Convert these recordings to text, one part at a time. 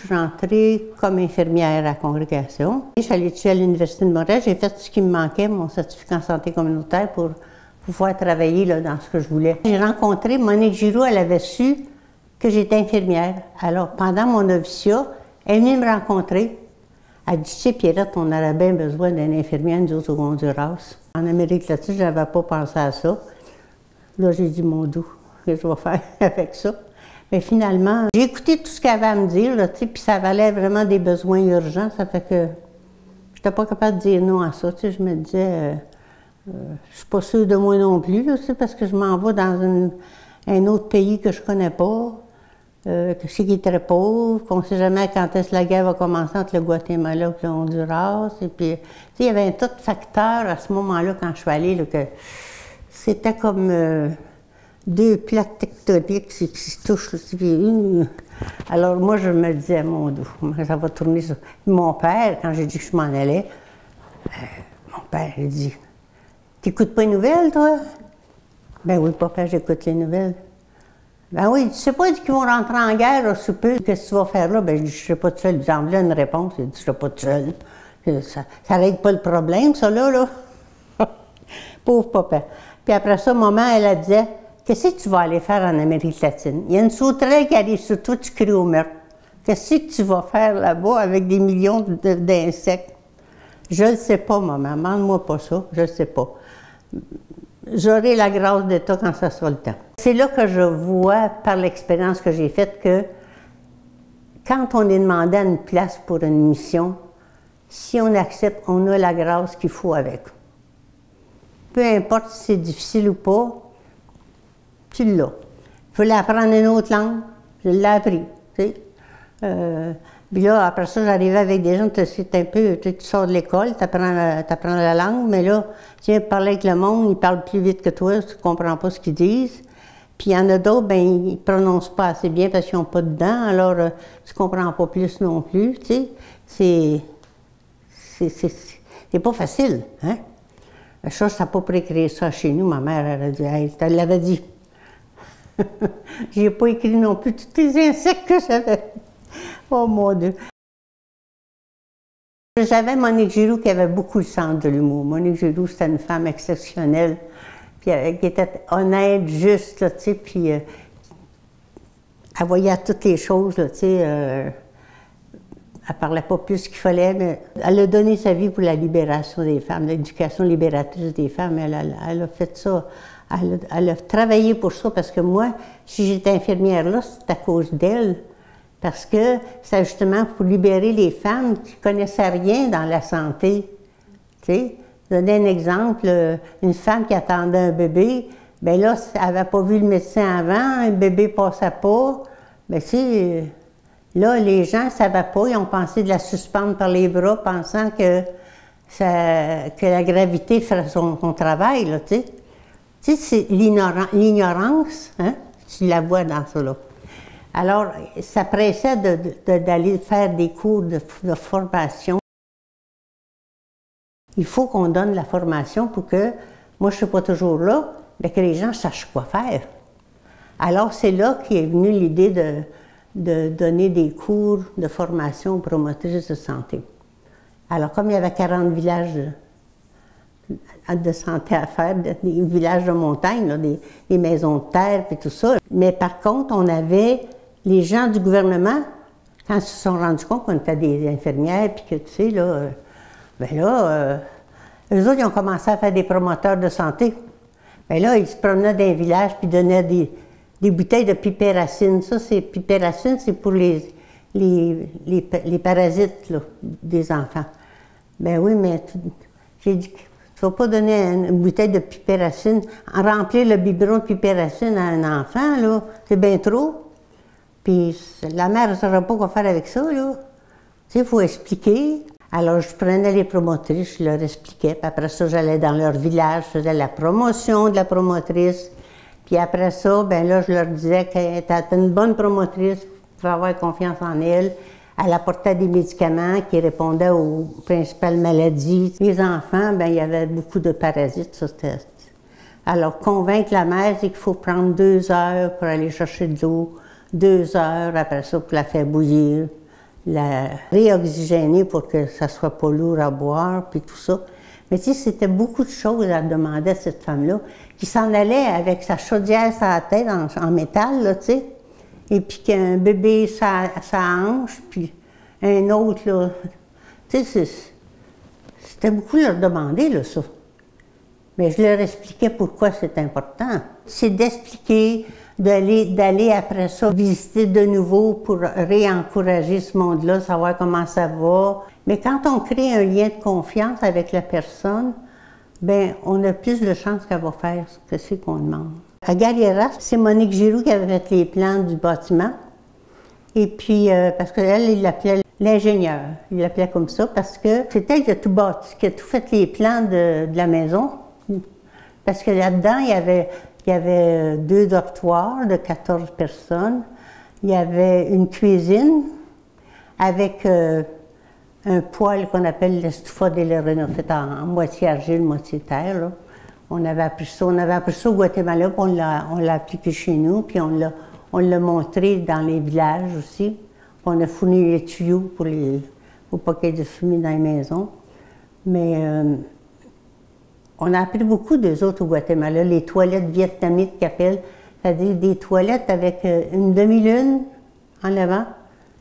suis rentrée comme infirmière à la congrégation. Je suis allée à l'Université de Montréal, j'ai fait ce qui me manquait, mon certificat en santé communautaire pour pouvoir travailler là, dans ce que je voulais. J'ai rencontré Monique Giroux, elle avait su que j'étais infirmière. Alors, pendant mon noviciat, elle est venue me rencontrer. Elle dit, tu sais, Pierrette, on aurait bien besoin d'une infirmière, nous autres, au Honduras. En Amérique latine, je n'avais pas pensé à ça. Là, j'ai dit, mon doux, qu'est-ce que je vais faire avec ça? Mais finalement, j'ai écouté tout ce qu'elle avait à me dire, là, puis ça valait vraiment des besoins urgents. Ça fait que je n'étais pas capable de dire non à ça. Je me disais, je ne suis pas sûre de moi non plus, là, parce que je m'en vais dans un autre pays que je ne connais pas, que je sais qu'il est très pauvre, qu'on ne sait jamais quand est-ce que la guerre va commencer entre le Guatemala et le Honduras. Et puis, il y avait un tas de facteurs à ce moment-là, quand je suis allée, là, que c'était comme deux plaques tectoniques qui se touchent. Alors moi, je me disais, mon Dieu, ça va tourner ça. Mon père, quand j'ai dit que je m'en allais, mon père, il dit, « T'écoutes pas les nouvelles, toi? » Ben oui, papa, j'écoute les nouvelles. Ben oui, tu sais pas qu'ils vont rentrer en guerre, sous peu, qu'est-ce que tu vas faire là? Ben je dis, je serai pas tout seul. J'en voulais une réponse, il dit, je serai pas tout seul. Ça règle pas le problème, ça là. Pauvre papa. Puis après ça, maman, elle disait, qu'est-ce que tu vas aller faire en Amérique latine? Il y a une sauterelle qui arrive sur toi, tu cries au meurtre. Qu'est-ce que tu vas faire là-bas avec des millions d'insectes? Je ne sais pas, maman, demande-moi pas ça, je ne sais pas. J'aurai la grâce d'État quand ça sera le temps. C'est là que je vois, par l'expérience que j'ai faite, que quand on est demandé à une place pour une mission, si on accepte, on a la grâce qu'il faut avec. Peu importe si c'est difficile ou pas, tu l'as. Il fallait apprendre une autre langue, je l'ai appris. Puis là, après ça, j'arrivais avec des gens, c'est un peu, tu sors de l'école, tu apprends la langue, mais là, tu viens parler avec le monde, ils parlent plus vite que toi, tu ne comprends pas ce qu'ils disent. Puis il y en a d'autres, ben ils ne prononcent pas assez bien parce qu'ils n'ont pas de dents, alors tu ne comprends pas plus non plus, tu sais. C'est pas facile, hein? Ça, ça n'a pas préécrit ça chez nous, ma mère, elle a dit, hey, elle l'avait dit. J'ai pas écrit non plus tous les insectes que j'avais. Oh mon Dieu! J'avais Monique Giroux qui avait beaucoup le sens de l'humour. Monique Giroux, c'était une femme exceptionnelle, puis qui était honnête, juste, là, tu sais, puis elle voyait toutes les choses, là, tu sais. Elle parlait pas plus qu'il fallait, mais elle a donné sa vie pour la libération des femmes, l'éducation libératrice des femmes. Elle a fait ça. Elle a travaillé pour ça, parce que moi, si j'étais infirmière là, c'est à cause d'elle. Parce que c'est justement pour libérer les femmes qui ne connaissaient rien dans la santé. Tu sais, donner un exemple, une femme qui attendait un bébé, bien là, elle n'avait pas vu le médecin avant, un bébé ne passait pas. Bien, tu sais, là, les gens ne savaient pas, ils ont pensé de la suspendre par les bras, pensant que la gravité ferait son travail, là, tu sais. Tu sais, c'est l'ignorance, hein? Tu la vois dans ça, là. Alors, ça pressait d'aller faire des cours de formation. Il faut qu'on donne la formation pour que, moi je ne suis pas toujours là, mais que les gens sachent quoi faire. Alors, c'est là qu'est venue l'idée de donner des cours de formation aux promotrices de santé. Alors, comme il y avait 40 villages de santé à faire, des villages de montagne, là, des maisons de terre et tout ça. Mais par contre, on avait les gens du gouvernement, quand ils se sont rendus compte qu'on était des infirmières, puis que, tu sais, là, bien là, eux autres, ils ont commencé à faire des promoteurs de santé. Bien là, ils se promenaient dans les villages, puis donnaient des bouteilles de piperacine. Ça, c'est piperacine, c'est pour les parasites, là, des enfants. Ben oui, mais j'ai dit, il ne faut pas donner une bouteille de piperacine, remplir le biberon de piperacine à un enfant, là, c'est bien trop. Puis la mère ne saurait pas quoi faire avec ça, là. Tu sais, il faut expliquer. Alors, je prenais les promotrices, je leur expliquais, puis après ça, j'allais dans leur village, je faisais la promotion de la promotrice. Puis après ça, ben là, je leur disais qu'elle était une bonne promotrice, il faut avoir confiance en elle. Elle apportait des médicaments qui répondaient aux principales maladies. Les enfants, ben il y avait beaucoup de parasites, ça c'était... Alors, convaincre la mère, c'est qu'il faut prendre 2 heures pour aller chercher de l'eau, 2 heures après ça pour la faire bouillir. la réoxygéner pour que ça soit pas lourd à boire, puis tout ça. Mais tu sais, c'était beaucoup de choses à demander à cette femme-là, qui s'en allait avec sa chaudière sur la tête en métal, là, tu sais, et puis qu'un bébé sa hanche, puis un autre, là. Tu sais, c'était beaucoup leur demander, là, ça. Mais je leur expliquais pourquoi c'est important. C'est d'expliquer, d'aller après ça visiter de nouveau pour réencourager ce monde-là, savoir comment ça va. Mais quand on crée un lien de confiance avec la personne, bien, on a plus de chances qu'elle va faire ce que c'est qu'on demande. À Galliera, c'est Monique Giroux qui avait fait les plans du bâtiment. Et puis, parce qu'elle, il l'appelait l'ingénieur. Il l'appelait comme ça parce que c'était elle qui a tout bâti, qui a tout fait les plans de la maison. Parce que là-dedans, il y avait 2 dortoirs de 14 personnes. Il y avait une cuisine avec un poêle qu'on appelle l'estufa de Lerena, fait en moitié argile, moitié terre. Là. On avait appris ça au Guatemala, puis on l'a appliqué chez nous, puis on l'a montré dans les villages aussi. Puis on a fourni les tuyaux pour pas qu'il y ait de fumée dans les maisons. Mais on a appris beaucoup des autres au Guatemala, les toilettes vietnamites qu'ils appellent, c'est-à-dire des toilettes avec une demi-lune en avant,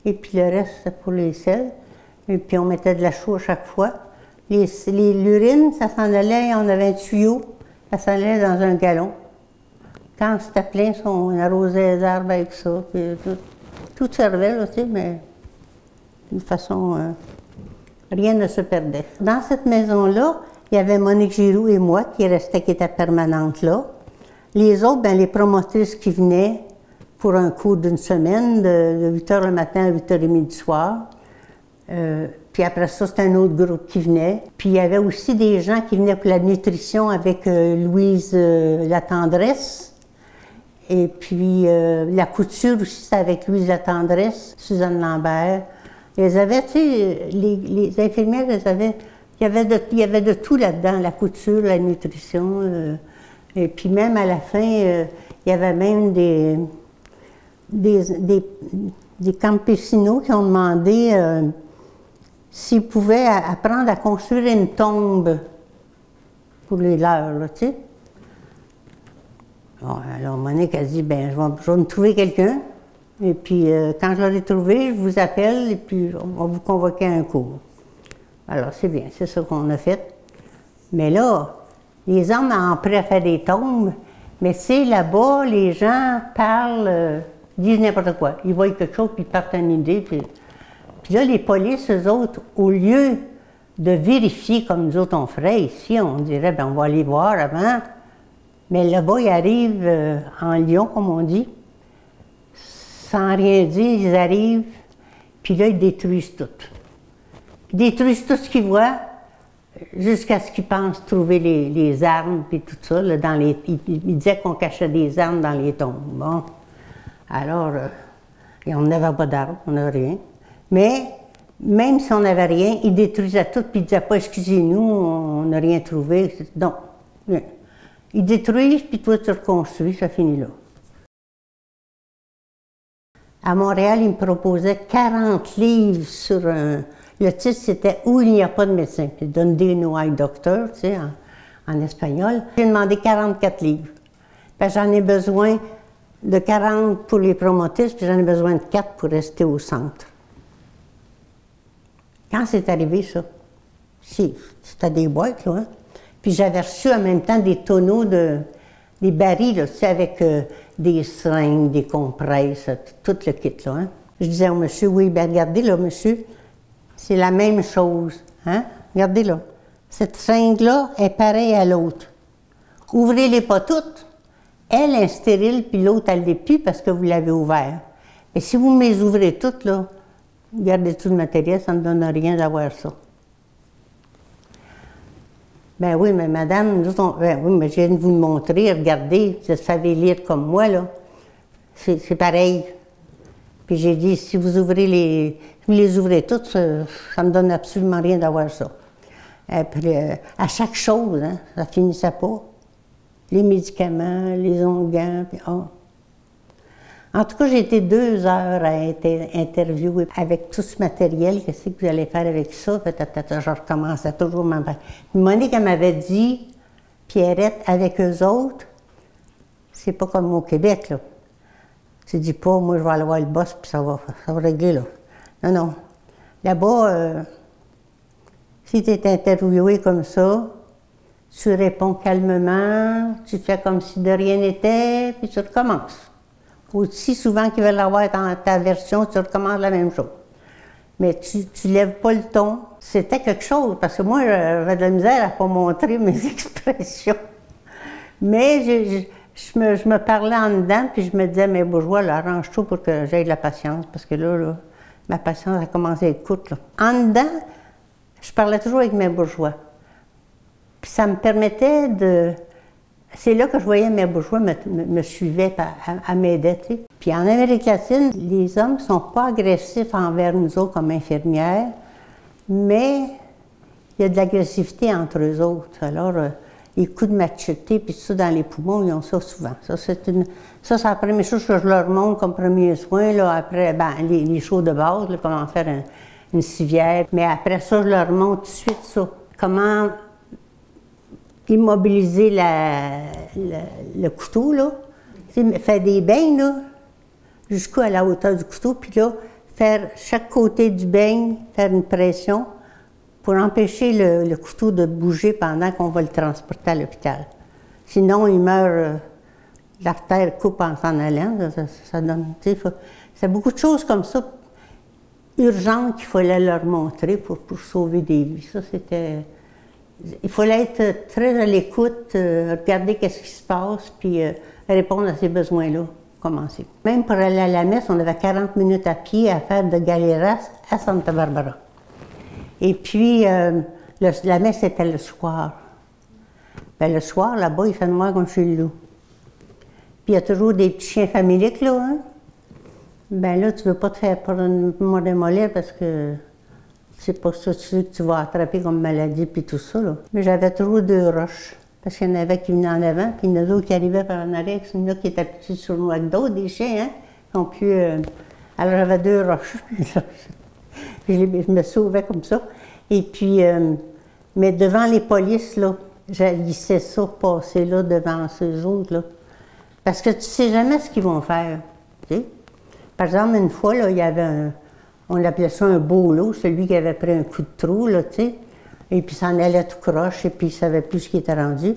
et puis le reste, c'est pour les selles. Et puis on mettait de la chaux à chaque fois. L'urine, ça s'en allait, on avait un tuyau, ça s'en allait dans un galon. Quand c'était plein, on arrosait les arbres avec ça, puis tout servait, là, tu sais, mais d'une façon, rien ne se perdait. Dans cette maison-là, il y avait Monique Giroux et moi qui étaient permanentes là. Les autres, bien, les promotrices qui venaient pour un cours d'une semaine, de 8 h le matin à 8 h 30 du soir. Puis après ça, c'était un autre groupe qui venait. Puis il y avait aussi des gens qui venaient pour la nutrition avec Louise Latendresse. Et puis la couture aussi, c'était avec Louise Latendresse, Suzanne Lambert. Elles avaient, tu sais, les infirmières, elles avaient... Il y avait de tout là-dedans, la couture, la nutrition. Et puis même à la fin, il y avait même des campesinos qui ont demandé s'ils pouvaient apprendre à construire une tombe pour les leurs, là, tu sais. Bon, alors Monique a dit, bien, je vais me trouver quelqu'un. Et puis quand je l'aurai trouvé, je vous appelle et puis on va vous convoquer à un cours. Alors, c'est bien, c'est ça qu'on a fait. Mais là, les hommes ont appris à faire des tombes, mais c'est là-bas, les gens parlent, disent n'importe quoi. Ils voient quelque chose, puis ils partent une idée. Puis là, les polices, eux autres, au lieu de vérifier comme nous autres on ferait ici, on dirait, bien, on va aller voir avant. Mais là-bas, ils arrivent en Lyon, comme on dit, sans rien dire, ils arrivent, puis là, ils détruisent tout. Ils détruisent tout ce qu'ils voient, jusqu'à ce qu'ils pensent trouver les armes, puis tout ça. Là, ils disaient qu'on cachait des armes dans les tombes. Bon, alors, on n'avait pas d'armes, on n'avait rien. Mais, même si on n'avait rien, ils détruisaient tout, puis ils disaient pas, excusez-nous, on n'a rien trouvé. Non, rien. Ils détruisent, puis toi, tu reconstruis, ça finit là. À Montréal, ils me proposaient 40 livres sur un... Le titre, c'était « Où il n'y a pas de médecin ». Puis « Donde no hay doctor », tu sais, en espagnol. J'ai demandé 44 livres. Puis j'en ai besoin de 40 pour les promotrices, puis j'en ai besoin de 4 pour rester au centre. Quand c'est arrivé, ça, c'était des boîtes, là, hein? Puis j'avais reçu en même temps des tonneaux des barils, là, tu sais, avec des seringues, des compresses, tout le kit, là. Hein? Je disais au monsieur, oui, bien regardez, là, monsieur, c'est la même chose, hein? Regardez, là, cette seringue-là est pareille à l'autre. Ouvrez-les pas toutes. Elle est stérile, puis l'autre, elle ne l'est plus parce que vous l'avez ouvert. Mais si vous me les ouvrez toutes, là, gardez tout le matériel, ça ne donne rien d'avoir ça. Ben oui, mais madame, ben oui, mais je viens de vous le montrer, regardez, vous savez lire comme moi, là. C'est pareil. Puis j'ai dit, si vous les ouvrez toutes, ça ne me donne absolument rien d'avoir ça. Et puis, à chaque chose, hein, ça ne finissait pas. Les médicaments, les onguents, puis oh. En tout cas, j'ai été 2 heures à être interviewée avec tout ce matériel. Qu'est-ce que vous allez faire avec ça? Peut-être, je recommençais toujours. Monique, elle m'avait dit, Pierrette, avec eux autres, c'est pas comme au Québec, là. Tu dis pas, moi, je vais aller voir le boss, puis ça va régler, là. Non, non. Là-bas, si tu es interviewé comme ça, tu réponds calmement, tu fais comme si de rien n'était, puis tu recommences. Aussi souvent qu'ils veulent avoir dans ta version, tu recommences la même chose. Mais tu lèves pas le ton. C'était quelque chose, parce que moi, j'avais de la misère à ne pas montrer mes expressions. Mais je me parlais en dedans, puis je me disais, mais bourgeois, là, arrange tout pour que j'aie de la patience, parce que là, ma patience a commencé à être courte, là. En dedans, je parlais toujours avec mes bourgeois. Puis ça me permettait de... C'est là que je voyais mes bourgeois me suivaient, à m'aider, tu sais. Puis en Amérique latine, les hommes ne sont pas agressifs envers nous autres comme infirmières, mais il y a de l'agressivité entre eux autres. Alors, les coups de machete, puis tout ça dans les poumons, ils ont ça souvent. Ça, c'est la première chose que je leur montre comme premier soin. Là, après, ben, les choses de base, là, comment faire une civière. Mais après ça, je leur montre tout de suite ça. Comment immobiliser le couteau, là. Faire des bains, là, jusqu'à la hauteur du couteau, puis là, faire chaque côté du beigne, faire une pression pour empêcher le couteau de bouger pendant qu'on va le transporter à l'hôpital. Sinon, il meurt, l'artère coupe en s'en allant, ça donne, tu sais, c'est beaucoup de choses comme ça, urgentes qu'il fallait leur montrer pour sauver des vies. Ça, c'était... Il fallait être très à l'écoute, regarder qu'est-ce qui se passe, puis répondre à ces besoins-là, commencer. Même pour aller à la messe, on avait 40 minutes à pied à faire de Galeras à Santa Barbara. Et puis, la messe était le soir. Bien, le soir, là-bas, il fait noir comme chez le loup. Puis il y a toujours des petits chiens familiques, là, hein? Bien là, tu ne veux pas te faire démolir parce que c'est pas ça que tu vas attraper comme maladie puis tout ça, là. Mais j'avais toujours 2 roches. Parce qu'il y en avait qui venaient en avant, puis il y en a d'autres qui arrivaient par en arrière, il y en a qui étaient petits sur nous avec d'autres, des chiens, hein, qui ont pu... Alors j'avais 2 roches. Je me sauvais comme ça. Et puis, mais devant les polices, là, j'haïssais ça, passer là devant ces autres, là. Parce que tu sais jamais ce qu'ils vont faire, tu sais. Par exemple, une fois, là, il y avait on appelait ça un beau lot, celui qui avait pris un coup de trou, là, tu sais. Et puis, ça en allait tout croche, et puis, il ne savait plus ce qui était rendu.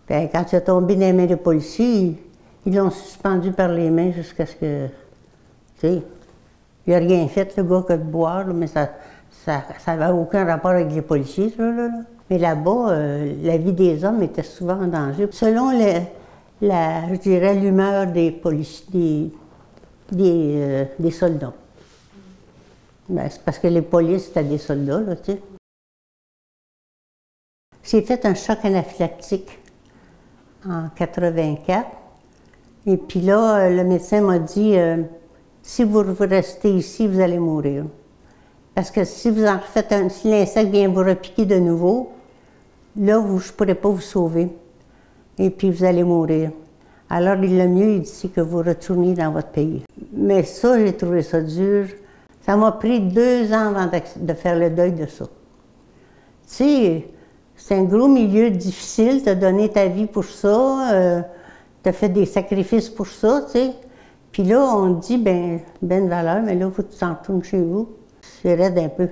Puis, quand il est tombé dans les mains des policiers, ils l'ont suspendu par les mains jusqu'à ce que, tu sais, il n'a rien fait, le gars, que de boire, là, mais ça n'avait aucun rapport avec les policiers, ça, là. Mais là-bas, la vie des hommes était souvent en danger. Selon je dirais, l'humeur des policiers, des soldats. Ben, c'est parce que les polices, c'était des soldats, là, tu sais. J'ai fait un choc anaphylactique en 84. Et puis là, le médecin m'a dit, si vous restez ici, vous allez mourir. Parce que si vous en refaites si l'insecte vient vous repiquer de nouveau, là, je ne pourrai pas vous sauver. Et puis, vous allez mourir. Alors, le mieux, il dit, c'est que vous retourniez dans votre pays. Mais ça, j'ai trouvé ça dur. Ça m'a pris 2 ans avant de faire le deuil de ça. Tu sais, c'est un gros milieu difficile, tu as donné ta vie pour ça, tu as fait des sacrifices pour ça, tu sais. Puis là, on te dit, ben valeur, mais là, il faut que tu t'en retournes chez vous. C'est raide un peu.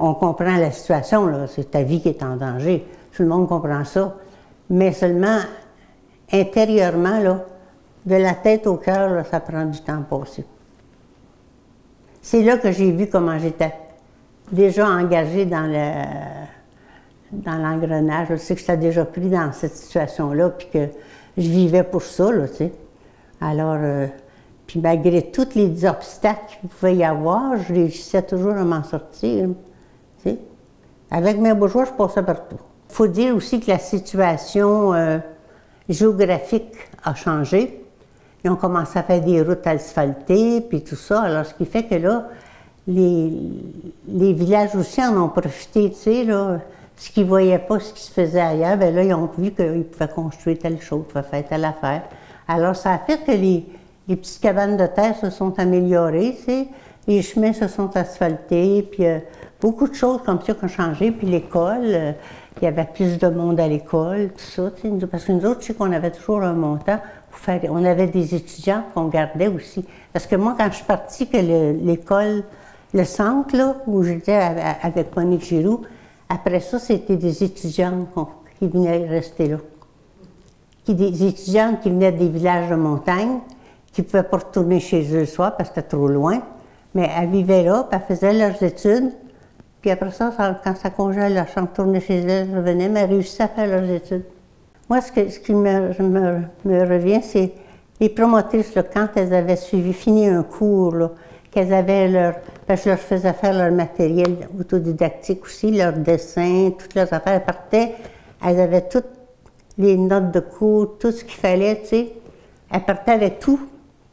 On comprend la situation, là, c'est ta vie qui est en danger. Tout le monde comprend ça. Mais seulement, intérieurement, là, de la tête au cœur, là, ça prend du temps à passer. C'est là que j'ai vu comment j'étais déjà engagée dans l'engrenage. Je sais que j'étais déjà pris dans cette situation-là, puis que je vivais pour ça, là, tu sais. Alors, puis malgré tous les obstacles qu'il pouvait y avoir, je réussissais toujours à m'en sortir, tu sais. Avec mes bourgeois, je passais partout. Il faut dire aussi que la situation géographique a changé. Ils ont commencé à faire des routes asphaltées, puis tout ça. Alors, ce qui fait que là, les villages aussi en ont profité, tu sais, là. Ce qu'ils ne voyaient pas, ce qui se faisait ailleurs, bien là, ils ont vu qu'ils pouvaient construire telle chose, pouvaient faire telle affaire. Alors, ça a fait que Les petites cabanes de terre se sont améliorées, tu sais. Les chemins se sont asphaltés, puis beaucoup de choses comme ça qui ont changé. Puis l'école, il y avait plus de monde à l'école, tout ça, tu sais. Parce que nous autres, je sais qu'on avait toujours un montant pour faire. On avait des étudiants qu'on gardait aussi. Parce que moi, quand je suis partie, que l'école, le centre, là, où j'étais avec Monique Giroux, après ça, c'était des étudiants qui venaient rester là. Des étudiantes qui venaient des villages de montagne, qui ne pouvaient pas retourner chez eux le soir parce que c'était trop loin. Mais elles vivaient là, puis elles faisaient leurs études. Puis après ça, quand ça congèle, elles retournaient chez elles, elles revenaient, mais elles réussissaient à faire leurs études. Moi, ce qui me revient, c'est les promotrices, là, quand elles avaient fini un cours, qu'elles avaient je leur faisais faire leur matériel autodidactique aussi, leurs dessins, toutes leurs affaires. Elles partaient, elles avaient toutes les notes de cours, tout ce qu'il fallait, tu sais. Elles partaient avec tout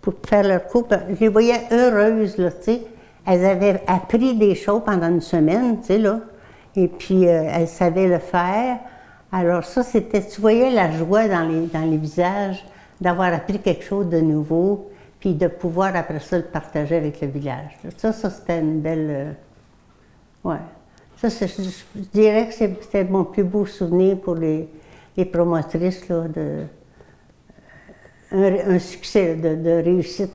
pour faire leur cours. Je les voyais heureuses, là, tu sais. Elles avaient appris des choses pendant une semaine, tu sais, là. Et puis, elles savaient le faire. Alors ça, c'était, tu voyais la joie dans les visages d'avoir appris quelque chose de nouveau, puis de pouvoir, après ça, le partager avec le village. Ça c'était une belle... ouais. Ça, je dirais que c'était mon plus beau souvenir pour les promotrices, là, un succès de réussite.